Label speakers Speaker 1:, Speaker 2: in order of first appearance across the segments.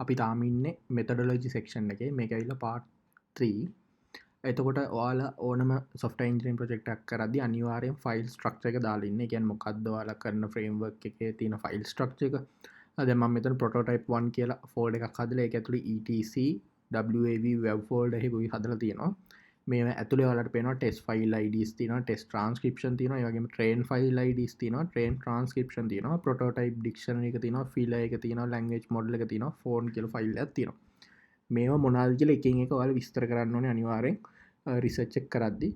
Speaker 1: අපි තාම ඉන්නේ මෙතඩොලොජි සෙක්ෂන් එකේ. මේක ඇවිල්ලා part 3. එතකොට ඔයාලා ඕනම software engineering project එකක් කරද්දී අනිවාර්යෙන් file structure එක දාලා ඉන්න. ඒ කියන්නේ මොකද්ද ඔයාලා කරන framework එකේ තියෙන file structure එක. දැන් මම මෙතන prototype 1 කියලා folder එකක් හදලා ඒක ඇතුලේ etc wav web folder එකකුයි හදලා තියෙනවා. මේ ඇතුලේ ඔයාලට පේනවා test file IDs තියෙනවා, test transcription තියෙනවා, ඒ වගේම train file IDs තියෙනවා, train transcription තියෙනවා, prototype dictionary එක තියෙනවා, filler එක තියෙනවා, language model එක තියෙනවා, phone කියලා file එකක් තියෙනවා. මේවා මොනවද කියලා එකින් එක ඔයාලා විස්තර කරන්න ඕනේ අනිවාර්යෙන් research එක කරද්දී.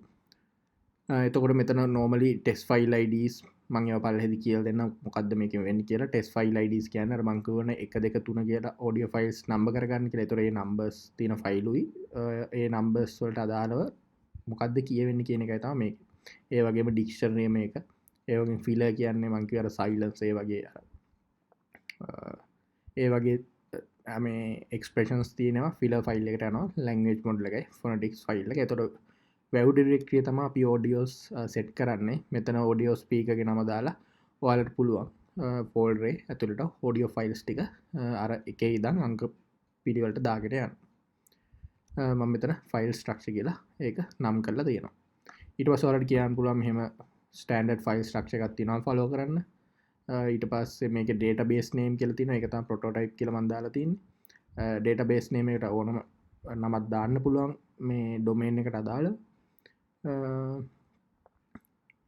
Speaker 1: එතකොට මෙතන normally test file IDs මම ඒවා පල්ලෙහෙදි කියලා දෙන්න මොකද්ද මේකෙන් වෙන්නේ කියලා. test file IDs කියන්නේ අර මම කියවන 1 2 3 කියලා audio files number කරගන්න කියලා. ඒතකොට ඒ numbers තියෙන file උයි ඒ numbers වලට අදාළව මොකද්ද කියවෙන්නේ කියන එකයි තමයි මේක. ඒ වගේම dictionary මේක. ඒ වගේම filler කියන්නේ මම කිව්ව අර silence ඒ වගේ ඒ වගේ මේ expressions තියෙනවා filler file එකට යනවා. language model එකයි phonetics file එක. ඒතකොට වැව් ඩිරෙක්ටරිය තමයි අපි audios set කරන්නේ. මෙතන audio speaker ගේ නම දාලා ඔයාලට පුළුවන් folder එකේ ඇතුළට audio files ටික අර එකේ ඉඳන් අංක පිළිවෙලට දාගෙන යන්න. මම මෙතන file structure කියලා ඒක නම් කරලා තියෙනවා. ඊට පස්සේ ඔයාලට කියන්න පුළුවන් මෙහෙම standard file structure එකක් තියෙනවා follow කරන්න. ඊට පස්සේ මේකේ database name කියලා තියෙනවා. ඒක තමයි prototype කියලා මම දාලා තියෙන්නේ. database name එකට ඕනම නමක් දාන්න පුළුවන් මේ domain එකට අදාළව.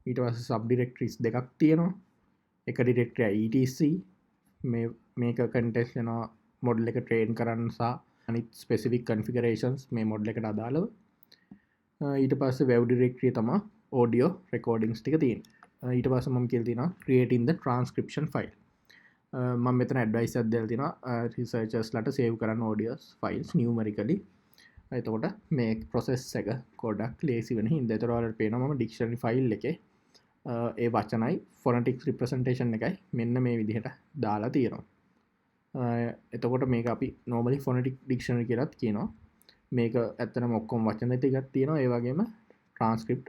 Speaker 1: ඊට පස්සේ sub directories දෙකක් තියෙනවා. එක directory etc මේක context වෙනවා model එක train කරන්න සහ අනිත් specific configurations මේ model එකට අදාළව. ඊට පස්සේ web directory තමයි audio recordings ටික තියෙන්නේ. ඊට පස්සේ මම කියලා තියෙනවා creating the transcription file. මම මෙතන advice එකක් දෙලා තියෙනවා researchers ලට save කරන්න audios files numerically. එතකොට මේ process එක ගොඩක් ලේසි වෙන හින්දා. ඒතර ඔයාලට පේනවා මම dictionary file එකේ ඒ වචනයි phonetics representation එකයි මෙන්න මේ විදිහට දාලා තියෙනවා. එතකොට මේක අපි normally phonetic dictionary කියලාත් කියනවා. මේක ඇත්තටම ඔක්කොම වචන ටිකක් තියෙනවා. ඒ වගේම transcript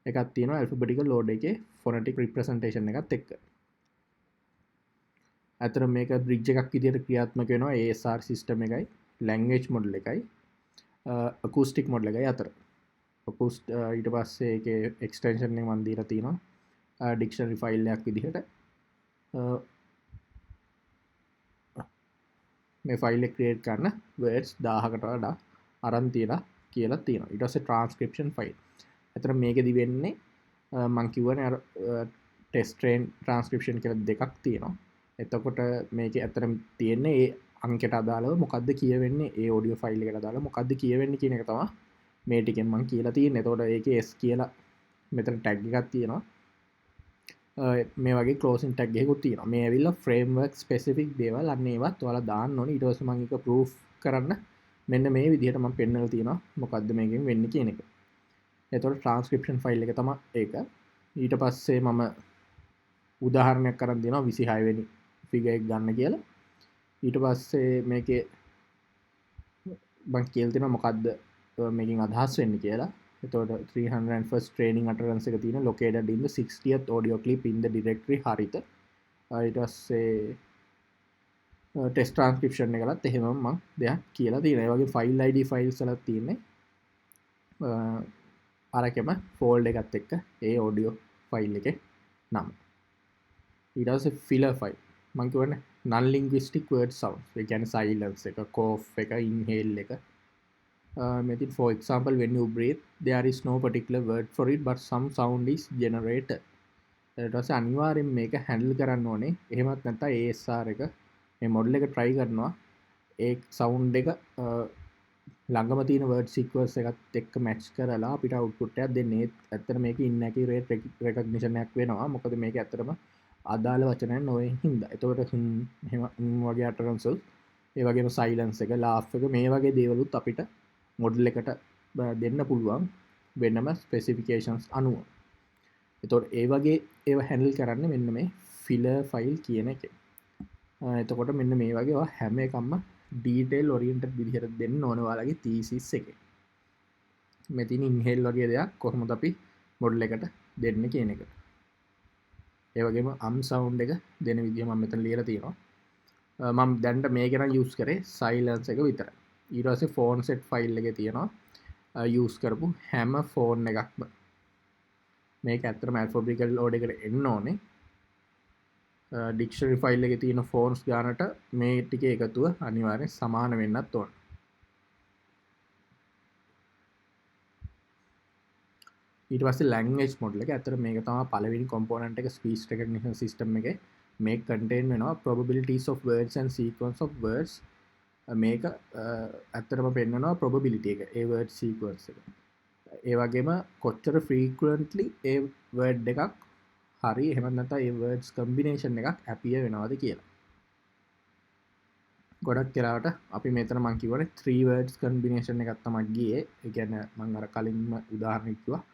Speaker 1: එකක් තියෙනවා alphabetical order එකේ phonetic representation එකත් එක්ක. ඇත්තටම මේක bridge එකක් විදිහට ක්‍රියාත්මක වෙනවා ASR system එකයි language model එකයි acoustic model එකයි අතර. ඊට පස්සේ ඒකේ extension එක මම දීලා තියෙනවා dictionary file එකක් විදිහට. මේ file එක create කරන්න words 1000කට වඩා අරන් තියලා කියලා තියෙනවා. ඊට පස්සේ transcription file. අතර මේකෙදි වෙන්නේ මම කිව්වනේ අර test train transcription කියලා දෙකක් තියෙනවා. එතකොට මේකේ අතරම තියෙන්නේ ඒ අංකයට අදාළව මොකද්ද කියවෙන්නේ ඒ audio file එකට අදාළව මොකද්ද කියවෙන්නේ කියන එක තමයි මේ ටිකෙන් මම කියලා තියෙන්නේ. එතකොට ඒකේ s කියලා මෙතන tag එකක් තියෙනවා. මේ වගේ closing tag එකකුත් තියෙනවා. මේ ඇවිල්ලා framework specific දේවල් අන්න ඒවත් ඔයාලා දාන්න ඕනේ. ඊට පස්සේ මම ඒක proof කරන්න මෙන්න මේ විදිහට මම පෙන්නලා තියෙනවා මොකද්ද මේකෙන් වෙන්නේ කියන එක. එතකොට transcription file එක තමයි ඒක. ඊට පස්සේ මම උදාහරණයක් කරන් දෙනවා 26 වෙනි figure එක ගන්න කියලා. ඊට පස්සේ මේකේ මම කියලා දෙනවා මොකද්ද මේකෙන් අදහස් වෙන්නේ කියලා. එතකොට 301st training utterance එක තියෙන located in the 60th audio clip in the directory Haritha. ඊට පස්සේ test transcription එකලත් එහෙමම මම දෙයක් කියලා තියෙනවා. ඒ වගේ file ID files වලත් තියෙන්නේ අරකෙම folder එකත් එක්ක ඒ audio file එකේ නම. ඊට පස්සේ filler file මම කියවනේ non linguistic word sounds. ඒ කියන්නේ silence එක, cough එක, inhale එක. Method for example when you breathe there is no particular word for it but some sound is generated. ඊට පස්සේ අනිවාර්යෙන් මේක handle කරන්න ඕනේ. එහෙමත් නැත්නම් ASR එක මේ model එක try කරනවා ඒ sound එක ළඟම තියෙන word sequence එකත් එක්ක match කරලා අපිට output එකක් දෙන්නේ. ඇත්තට මේක inaccurate recognition එකක් වෙනවා. මොකද මේක ඇත්තටම අදාළ වචනයක් නොවේ හින්දා. එතකොට එහෙම වගේ utterances ඒ වගේම silence එක, laugh එක මේ වගේ දේවලුත් අපිට model එකට දෙන්න පුළුවන් වෙනම specifications අනුව. එතකොට ඒ වගේ ඒවා handle කරන්න මෙන්න මේ filler file කියන එකේ. එතකොට මෙන්න මේ වගේ ඔය හැම එකක්ම detail oriented විදිහට දෙන්න ඕන ඔයාලගේ thesis එකේ. මේ තියෙන inhale වගේ දෙයක් කොහොමද අපි model එකට දෙන්නේ කියන එක. ඒ වගේම sound එක දෙන විදිහ මම මෙතන ලියලා තියෙනවා. මම දැන්ට මේ ගැන යස් කරේ සයිලන්ස එක විතර. ඊට පස්සේ ෆෝන්සෙට් ෆයිල් එක තියෙනවා යස් කරපු හැම ෆෝන් එකක්ම මේක ඇත්තටම ඇල්ෆබෙටිකල් ඕඩර් එකට එන්න ඕනේ. ඩික්ෂනරි ෆයිල් එකේ තියෙන ෆෝන්ස් ගානට මේ ටික එකතුව අනිවාර්යෙන් සමාන වෙන්නත් ඕන. ඊට පස්සේ ලැන්ග්වේජ් මොඩල් එක ඇත්තට මේක තමයි පළවෙනි කොම්පොනන්ට් එක ස්පීච් රෙකග්නිෂන් සිස්ටම් එකේ මේක කන්ටේන් වෙනවා probabilities of words and sequence of words. මේක ඇත්තටම පෙන්නනවා probability එක ඒ word sequence එක. ඒ වගේම කොච්චර frequently ඒ word එකක් හරි එහෙම නැත්නම් ඒ words combination එකක් appear වෙනවද කියලා. ගොඩක් වෙලාවට අපි මෙතන මම කියවනේ 3 words combination එකක් තමයි ගියේ. ඒ කියන්නේ මම අර කලින්ම උදාහරණයක් කිව්වා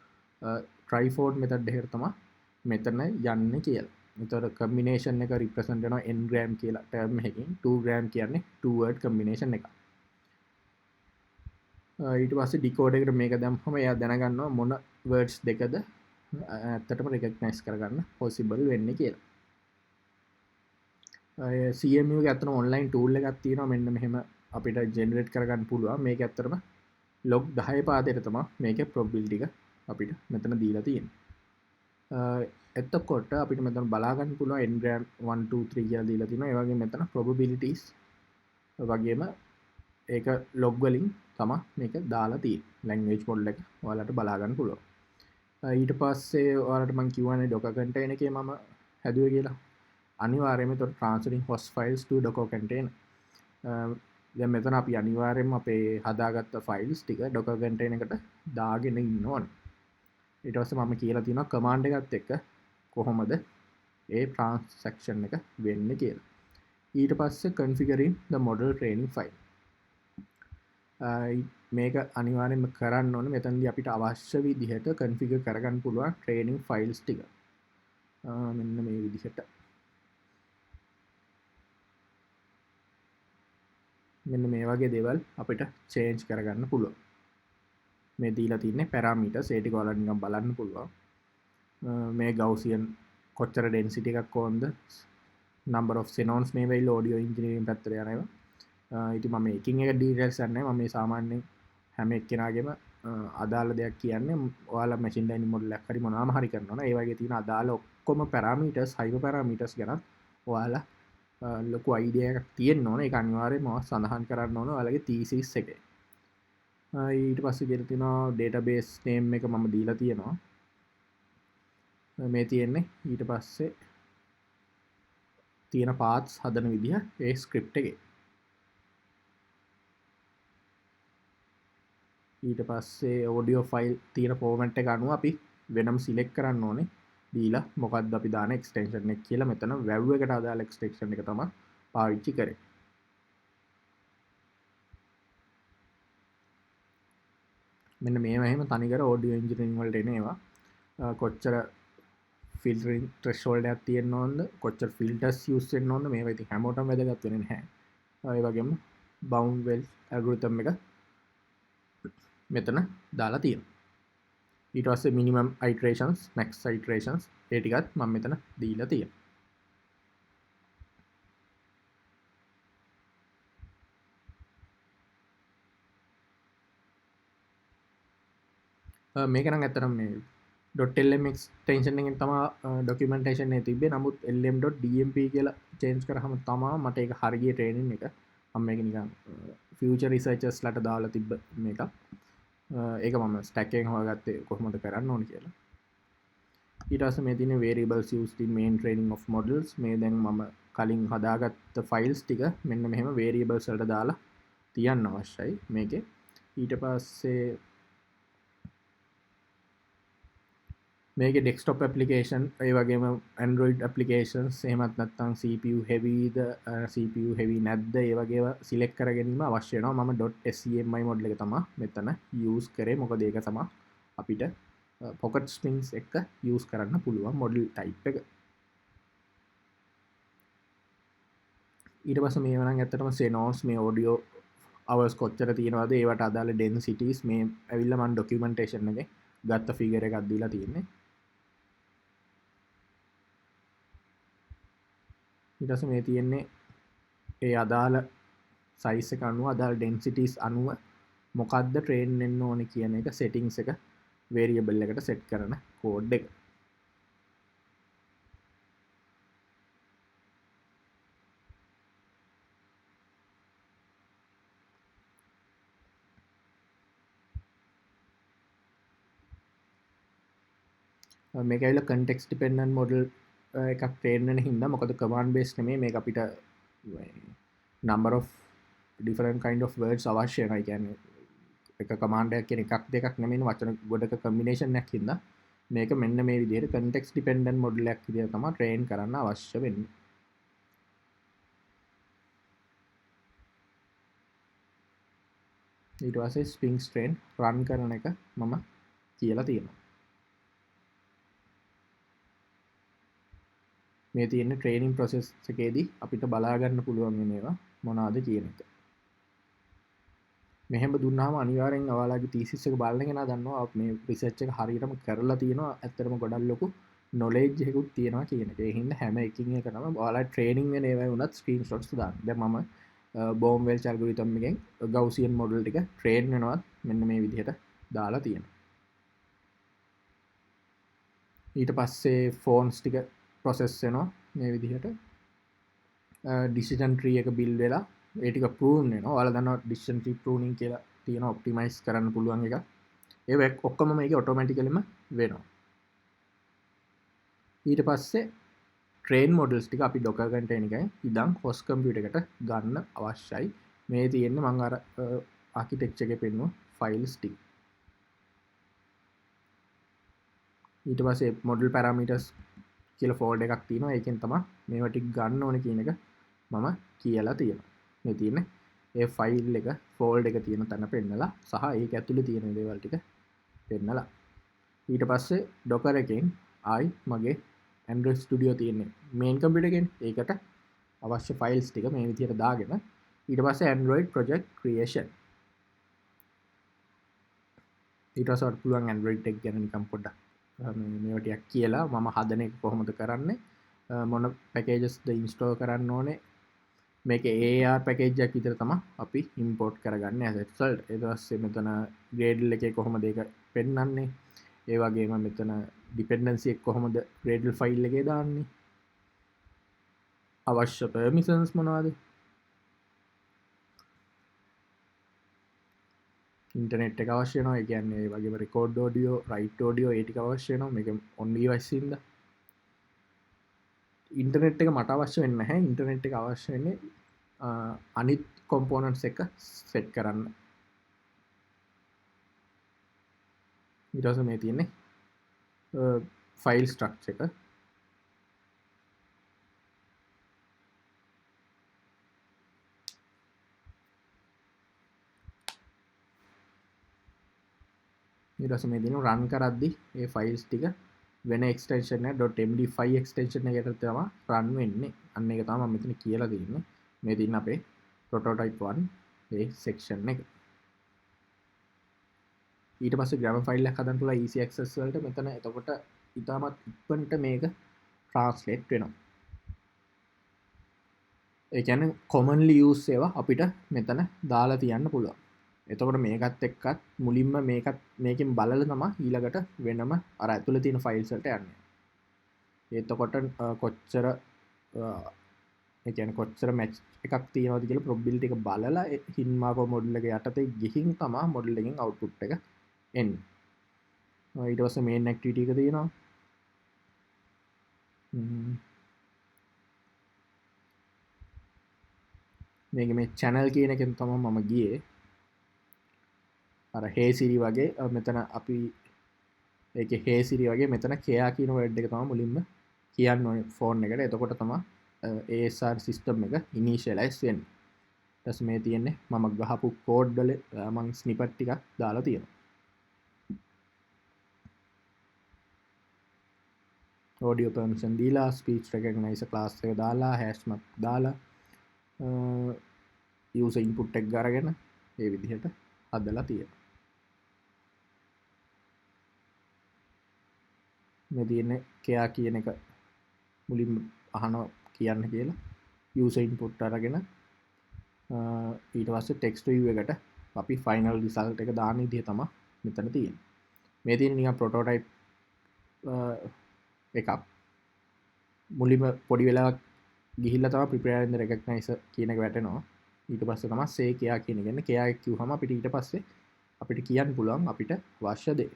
Speaker 1: triford method එකට තමයි මෙතන යන්නේ කියලා. ඒතර combination එක represent වෙනවා n-gram කියලා term එකකින් 2-gram කියන්නේ 2 word combination එක. ඊට පස්සේ decoder එකට මේක දැම්මම එයා දැනගන්නවා මොන words දෙකද ඇත්තටම recognize කරගන්න possible වෙන්නේ කියලා. CMU එක ඇත්තටම online tool එකක් තියෙනවා මෙන්න මෙහෙම අපිට generate කරගන්න පුළුවන්. මේක ඇත්තටම log 10 පාදයට තමයි මේකේ probability එක අපිට මෙතන දීලා තියෙන්නේ. එතකොට අපිට මෙතන බලා ගන්න පුළුවන් n-gram 1 2 3 කියලා දීලා තියෙනවා. ඒ වගේම මෙතන probabilities වගේම ඒක log වලින් තමයි මේක දාලා තියෙන්නේ. language model එක ඔයාලට බලා ගන්න පුළුවන්. ඊට පස්සේ ඔයාලට මම කියවනේ docker container එකේ මම හැදුවේ කියලා. අනිවාර්යයෙන්ම ඒතර transferring host files to docker container. දැන් මෙතන අපි අනිවාර්යයෙන්ම අපේ හදාගත්ත files ටික docker container එකට දාගෙන ඉන්න ඕනේ. ඊට පස්සේ මම කියලා තියෙනවා command එකත් එක්ක කොහොමද ඒ transaction එක වෙන්නේ කියලා. ඊට පස්සේ configuring the model training file. මේක අනිවාර්යයෙන්ම කරන්න ඕනේ. මෙතනදී අපිට අවශ්‍ය විදිහට configure කරගන්න පුළුවන් training files ටික. මෙන්න මේ විදිහට. මෙන්න මේ වගේ දේවල් අපිට change කරගන්න පුළුවන්. මේ දීලා තින්නේ parameters ඒ ටික ඔයාලට නිකන් බලන්න පුළුවන්. මේ Gaussian කොච්චර density එකක් ඕනද number of xenons මේ වෙයිල audio engineering පැත්තට යන ඒවා. ඉතින් මම එකින් එක details ගන්න නැහැ. මම මේ සාමාන්‍යයෙන් හැම එක්කෙනාගේම අදාළ දෙයක් කියන්නේ ඔයාලා machine learning model එකක් හරි මොනවාම හරි කරනවා නේ. ඒ වගේ තියෙන අදාළ ඔක්කොම parameters hyper parameters ගැන ඔයාලා ලොකු idea එකක් තියෙන්න ඕනේ. ඒක අනිවාර්යයෙන්ම සඳහන් කරන්න ඕනේ ඔයාලගේ thesis එකේ. ඊට පස්සේ දෙන්න තියෙනවා database name එක මම දීලා තියෙනවා. මේ තියෙන්නේ ඊට පස්සේ තියෙන paths හදන විදිහ ඒ script එකේ. ඊට පස්සේ audio file තියෙන format එක අනුව අපි වෙනම select කරන්න ඕනේ. දීලා මොකක්ද අපි දාන extension එක කියලා මෙතන WAV එකට අදාළ extension එක තමයි පාවිච්චි කරේ. මෙන්න මේවා එහෙම තනිකර audio engineering වලට එන ඒවා. කොච්චර filtering threshold එකක් තියෙන්න ඕනද, කොච්චර filters use වෙන්න ඕනද මේවා ඉතින් හැමෝටම වැදගත් වෙන්නේ නැහැ. ඒ වගේම bound well algorithm එක මෙතන දාලා තියෙනවා. ඊට පස්සේ minimum iterations, max iterations ඒ ටිකත් මම මෙතන දීලා තියෙනවා. මේක නම් ඇත්තටම මේ .lm extension එකෙන් තමයි documentation එක තිබ්බේ. නමුත් lm.dmp කියලා change කරාම තමයි මට ඒක හරිය training එක. මම මේක නිකන් future researchers ලට දාලා තිබ්බ මේක. ඒක මම stack එකෙන් හොයාගත්තේ කොහොමද කරන්න ඕනේ කියලා. ඊට පස්සේ මේ තියෙන variables used in main training of models. මේ දැන් මම කලින් හදාගත්ත files ටික මෙන්න මෙහෙම variables වලට දාලා තියන්න අවශ්‍යයි මේකේ. ඊට පස්සේ මේක desktop application ඒ වගේම Android applications එහෙමත් නැත්නම් CPU heavyද CPU heavy නැද්ද ඒ වගේ ඒවා select කර ගැනීම අවශ්‍ය වෙනවා. මම .scmi model එක තමයි මෙතන use කරේ. මොකද ඒක තමයි අපිට pocket strings එක use කරන්න පුළුවන් model type එක. ඊට පස්සේ මේවා නම් ඇත්තටම xenons මේ audio hours කොච්චර තියෙනවද ඒවට අදාළ densities මේ ඇවිල්ලා මම documentation එකේ ගත්ත figure එකක් දීලා තියෙන්නේ. ඊට පස්සේ මේ තියෙන්නේ ඒ අදාළ සයිස් එක අනුව අදාළ ඩෙන්සිටිස් අනුව මොකක්ද ට්‍රේන් වෙන්න ඕනේ කියන එක සෙටින්ග්ස් එක වේරියබල් එකට සෙට් කරන කෝඩ් එක. මේක ඇවිල්ලා context dependent model එකක් ට්‍රේන් වෙන හින්දා මොකද command based නෙමෙයි මේක අපිට number of different kind of words අවශ්‍ය නැහැ. කියන්නේ එක command එකක් කියන එකක් දෙකක් නෙමෙයි වචන ගොඩක combination එකක් හින්දා මේක මෙන්න මේ විදිහට context dependent model එකක් විදිහට තමයි ට්‍රේන් කරන්න අවශ්‍ය වෙන්නේ. ඊට පස්සේ Sphinx train run කරන එක මම කියලා තියෙනවා. මේ තියෙන ට්‍රේනින් ප්‍රොසෙස් එකේදී අපිට බලා ගන්න පුළුවන් වෙන ඒවා මොනවද කියන එක. මෙහෙම දුන්නාම අනිවාර්යෙන් ඔයාලගේ තීසිස් එක බලන කෙනා දන්නවා මේ රිසර්ච් එක හරියටම කරලා තියෙනවා. ඇත්තටම ගොඩක් ලොකු නොලෙජ් එකකුත් තියෙනවා කියන එක. ඒ හින්දා හැම එකින් එකටම ඔයාලා ට්‍රේනින් වෙන ඒවා වුණත් ස්ක්‍රීන්ෂොට්ස් දාන්න. දැන් මම බෝම් වෙල්ච් ඇල්ගොරිතම් එකෙන් ගවුසියන් මොඩල් ටික ට්‍රේන් වෙනවත් මෙන්න මේ විදිහට දාලා තියෙනවා. ඊට පස්සේ ෆෝන්ස් ටික ප්‍රොසෙස් වෙනවා මේ විදිහට. ඩිසිෂන් ට්‍රී එක බිල්ඩ් වෙලා ඒ ටික ප්‍රූන් වෙනවා. ඔයාලා දන්නවා ඩිසිෂන් ට්‍රී ප්‍රූනින් කියලා තියෙන ඔප්ටිමයිස් කරන්න පුළුවන් එක. ඒ ඔක්කොම මේකේ ඔටෝමැටිකලිම වෙනවා. ඊට පස්සේ ට්‍රේන් මොඩල්ස් ටික අපි ඩොකර් කන්ටේනර් එකෙන් ඉදන් හොස් කම්පියුටර් එකට ගන්න අවශ්‍යයි. මේ තියෙන්නේ මම අර ආකිටෙක්චර් එකේ පෙන්නුව ෆයිල්ස් ටික. ඊට පස්සේ මොඩල් පැරාමීටර්ස් කියලා ෆෝල්ඩර් එකක් තියෙනවා. ඒකෙන් තමයි මේවා ටික ගන්න ඕනේ කියන එක මම කියලා තියෙනවා. මේ තියෙන්නේ ඒ ෆයිල් එක ෆෝල්ඩර් එක තියෙන තැන පෙන්නලා සහ ඒක ඇතුලේ තියෙන දේවල් ටික පෙන්නලා. ඊට පස්සේ ඩොකර් එකෙන් ආයි මගේ Android Studio තියෙන්නේ මේන් කම්පියුටර් එකෙන්. ඒකට අවශ්‍ය ෆයිල්ස් ටික මේ විදිහට දාගෙන ඊට පස්සේ Android project creation. ඊට පස්සේ අපිට පුළුවන් Android tech ගැන නිකම් පොඩ්ඩක් මේවා ටිකක් කියලා මම හදන එක කොහොමද කරන්නේ, මොන පැකේජස්ද ඉන්ස්ටෝල් කරන්න ඕනේ. මේක AR පැකේජ් එකක් විතර තමයි අපි ඉම්පෝර්ට් කරගන්නේ assets වලට. ඊට පස්සේ මෙතන Gradle එකේ කොහොමද ඒක පෙන්නන්නේ, ඒ වගේම මෙතන dependency එක කොහොමද Gradle ෆයිල් එකේ දාන්නේ, අවශ්‍ය permissions මොනවද, ඉන්ටර්නෙට් එක අවශ්‍ය වෙනවා. ඒ කියන්නේ ඒ වගේම record audio, write audio ඒ ටික අවශ්‍ය වෙනවා. මේක on device ඉඳලා ඉන්ටර්නෙට් එක මට අවශ්‍ය වෙන්නේ නැහැ. ඉන්ටර්නෙට් එක අවශ්‍ය වෙන්නේ අනිත් කොම්පොනන්ට්ස් එක සෙට් කරන්න. ඊට පස්සේ මේ තියෙන්නේ ෆයිල් ස්ට්‍රක්චර් එක. ඊට පස්සේ මේ දින රන් කරද්දි මේ ෆයිල්ස් ටික වෙන එක්ස්ටෙන්ෂන් එක .md5 එක්ස්ටෙන්ෂන් එකකට තමයි රන් වෙන්නේ. අන්න ඒක තමයි මම මෙතන කියලා දෙන්නේ. මේ දින අපේ prototype 1 ඒ section එක. ඊට පස්සේ grammar file එකක් හදන්න පුළුවන් easy access වලට මෙතන. එතකොට ඉතාමත් ඉක්මනට මේක translate වෙනවා. ඒ කියන්නේ commonly use ඒවා අපිට මෙතන දාලා තියන්න පුළුවන්. එතකොට මේකත් එක්කත් මුලින්ම මේකෙන් බලලා තමයි ඊළඟට වෙනම අර ඇතුලේ තියෙන ෆයිල්ස් වලට යන්නේ. එතකොට කොච්චර ඒ කියන්නේ කොච්චර මැච් එකක් තියෙනවද කියලා probability එක බලලා හින්මාකෝ මොඩල් එක යටතේ ගිහින් තමයි මොඩල් එකෙන් output එක එන්නේ. ඊට පස්සේ main activity එක තියෙනවා. මේක මේ channel කියන එකෙන් තමයි මම ගියේ. අර hey siri වගේ මෙතන අපි ඒකේ hey siri වගේ මෙතන care කියන word එක තමයි මුලින්ම කියන්න ඕනේ ෆෝන් එකට. එතකොට තමයි ASR system එක initialize වෙන්නේ. ඊට පස්සේ මේ තියෙන්නේ මම ගහපු code වල මම snippet ටිකක් දාලා තියෙනවා. audio permission දීලා speech recognizer class එක දාලා hash mark දාලා user input එක අරගෙන මේ විදිහට හදලා තියෙනවා. මේ තියෙන්නේ care කියන එක මුලින්ම අහනවා කියන්න කියලා user input අරගෙන ඊට පස්සේ ටෙක්ස්ට් view එකට අපි ෆයිනල් රිසල්ට් එක දාන විදිහ තමයි මෙතන තියෙන්නේ. මේ තියෙන නිකන් ප්‍රොටෝටයිප් එකක්. මුලින්ම පොඩි වෙලාවක් ගිහිල්ලා තමයි prepare and recognize කියන එක වැටෙනවා. ඊට පස්සේ තමයි say care කියන එක එන්නේ. care කිව්වම අපිට ඊට පස්සේ අපිට කියන්න පුළුවන් අපිට අවශ්‍ය දේ.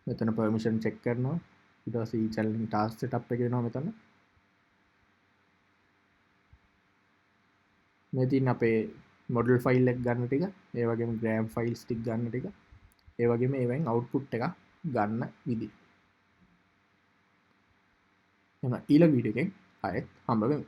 Speaker 1: මෙතන permission check කරනවා. ඊට පස්සේ e challenge task setup එක එනවා මෙතන. මේ තියෙන අපේ model file එක ගන්න ටික, ඒ වගේම gram files ටික ගන්න ටික, ඒ වගේම ඒවෙන් output එක ගන්න විදිහ. එහෙනම් ඊළඟ වීඩියෝ එකෙන් ආයෙත් හම්බ වෙමු.